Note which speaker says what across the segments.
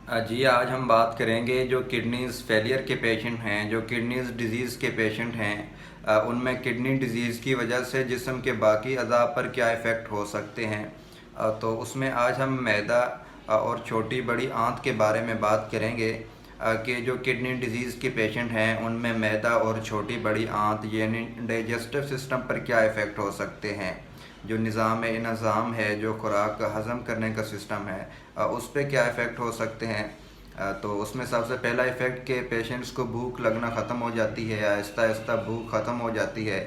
Speaker 1: जी आज हम बात करेंगे जो किडनीज़ फेलियर के पेशेंट हैं, जो किडनीज़ डिज़ीज़ के पेशेंट हैं, उनमें किडनी डिज़ीज़ की वजह से जिस्म के बाकी अज़ा पर क्या इफ़ेक्ट हो सकते हैं। तो उसमें आज हम मैदा और छोटी बड़ी आंत के बारे में बात करेंगे कि जो किडनी डिज़ीज़ के पेशेंट हैं उनमें मैदा और छोटी बड़ी आंत यानी डाइजेस्टिव सिस्टम पर क्या इफ़ेक्ट हो सकते हैं। जो निज़ाम इंतज़ाम है, जो खुराक का हज़म करने का सिस्टम है, उस पे क्या इफ़ेक्ट हो सकते हैं। तो उसमें सबसे पहला इफ़ेक्ट कि पेशेंट्स को भूख लगना ख़त्म हो जाती है, आहिस्ता आहिस्ता भूख ख़त्म हो जाती है।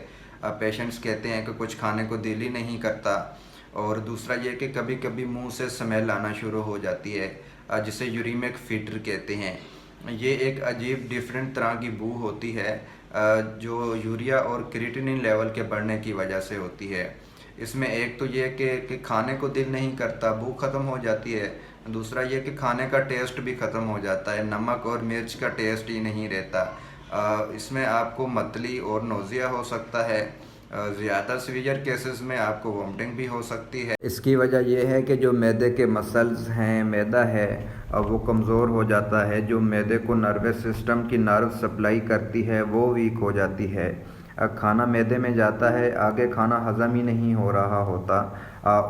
Speaker 1: पेशेंट्स कहते हैं कि कुछ खाने को दिल ही नहीं करता। और दूसरा ये कि कभी कभी मुंह से स्मेल आना शुरू हो जाती है, जिसे यूरिमिक फीटर कहते हैं। ये एक अजीब डिफरेंट तरह की बू होती है, जो यूरिया और क्रिएटिनिन लेवल के बढ़ने की वजह से होती है। इसमें एक तो ये कि खाने को दिल नहीं करता, भूख ख़त्म हो जाती है। दूसरा ये कि खाने का टेस्ट भी ख़त्म हो जाता है, नमक और मिर्च का टेस्ट ही नहीं रहता। इसमें आपको मतली और नोज़िया हो सकता है। ज़्यादा सीवियर केसेस में आपको वोमिटिंग भी हो सकती है। इसकी वजह यह है कि जो मैदे के मसल्स हैं, मैदा है, वो कमज़ोर हो जाता है। जो मैदे को नर्वस सिस्टम की नर्व सप्लाई करती है वो वीक हो जाती है। खाना मैदे में जाता है, आगे खाना हज़म ही नहीं हो रहा होता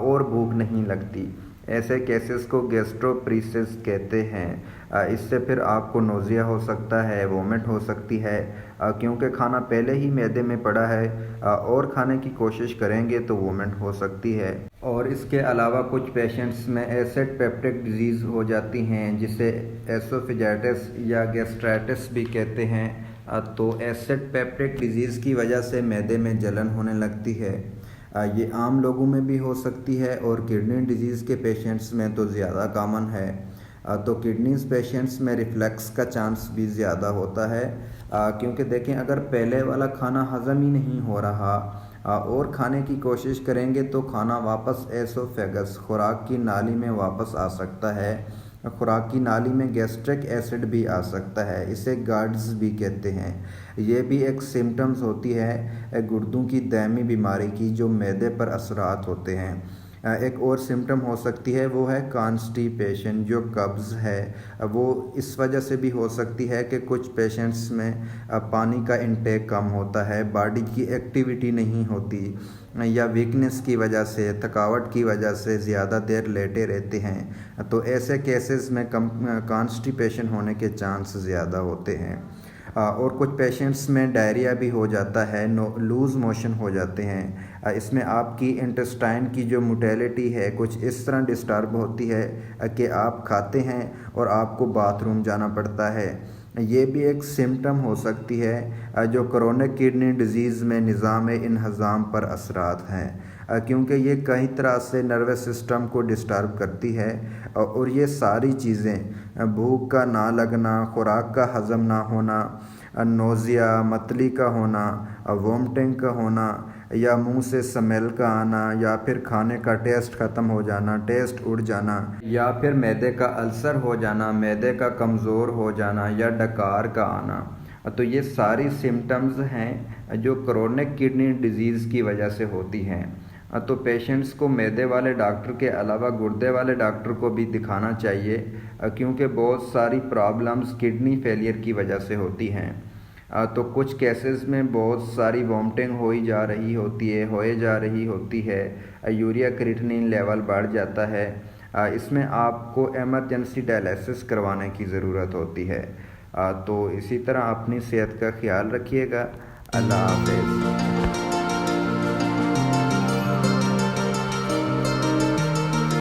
Speaker 1: और भूख नहीं लगती। ऐसे केसेस को गैस्ट्रोपरेसिस कहते हैं। इससे फिर आपको नोज़िया हो सकता है, वोमिट हो सकती है, क्योंकि खाना पहले ही मैदे में पड़ा है। और खाने की कोशिश करेंगे तो वोमिट हो सकती है। और इसके अलावा कुछ पेशेंट्स में एसिड पेप्टिक डिजीज़ हो जाती हैं, जिसे एसोफेजाइटिस या गैस्ट्राइटिस भी कहते हैं। तो एसिड पेप्टिक डिजीज़ की वजह से मैदे में जलन होने लगती है। ये आम लोगों में भी हो सकती है और किडनी डिजीज़ के पेशेंट्स में तो ज़्यादा कॉमन है। तो किडनीज पेशेंट्स में रिफ्लक्स का चांस भी ज़्यादा होता है, क्योंकि देखें अगर पहले वाला खाना हज़म ही नहीं हो रहा और खाने की कोशिश करेंगे तो खाना वापस एसोफेगस खुराक की नाली में वापस आ सकता है। खुराक की नाली में गैस्ट्रिक एसिड भी आ सकता है, इसे गार्ड्स भी कहते हैं। ये भी एक सिम्टम्स होती है गुर्दों की दायमी बीमारी की, जो मैदे पर असरात होते हैं। एक और सिम्टम हो सकती है, वो है कॉन्स्टिपेशन, जो कब्ज़ है। वो इस वजह से भी हो सकती है कि कुछ पेशेंट्स में पानी का इंटेक कम होता है, बॉडी की एक्टिविटी नहीं होती, या वीकनेस की वजह से, थकावट की वजह से ज़्यादा देर लेटे रहते हैं। तो ऐसे केसेस में कॉन्स्टिपेशन होने के चांस ज़्यादा होते हैं। और कुछ पेशेंट्स में डायरिया भी हो जाता है, लूज़ मोशन हो जाते हैं। इसमें आपकी इंटेस्टाइन की जो मोटेलिटी है कुछ इस तरह डिस्टर्ब होती है कि आप खाते हैं और आपको बाथरूम जाना पड़ता है। ये भी एक सिम्टम हो सकती है जो क्रोनिक किडनी डिजीज़ में निज़ाम इंहज़ाम पर असरात हैं, क्योंकि ये कई तरह से नर्वस सिस्टम को डिस्टर्ब करती है। और ये सारी चीज़ें, भूख का ना लगना, खुराक का हज़म ना होना, नोज़िया, मतली का होना, वोमिटिंग का होना, या मुंह से स्मेल का आना, या फिर खाने का टेस्ट ख़त्म हो जाना, टेस्ट उड़ जाना, या फिर मैदे का अल्सर हो जाना, मैदे का कमज़ोर हो जाना, या डकार का आना, तो ये सारी सिम्टम्स हैं जो क्रोनिक किडनी डिजीज़ की वजह से होती हैं। तो पेशेंट्स को मैदे वाले डॉक्टर के अलावा गुर्दे वाले डॉक्टर को भी दिखाना चाहिए, क्योंकि बहुत सारी प्रॉब्लम्स किडनी फेलियर की वजह से होती हैं। तो कुछ केसेस में बहुत सारी वोमिटिंग होए जा रही होती है, यूरिया क्रिएटिनिन लेवल बढ़ जाता है। इसमें आपको एमरजेंसी डायलिसिस करवाने की ज़रूरत होती है। तो इसी तरह अपनी सेहत का ख्याल रखिएगा। अल्लाह हाफ़िज़।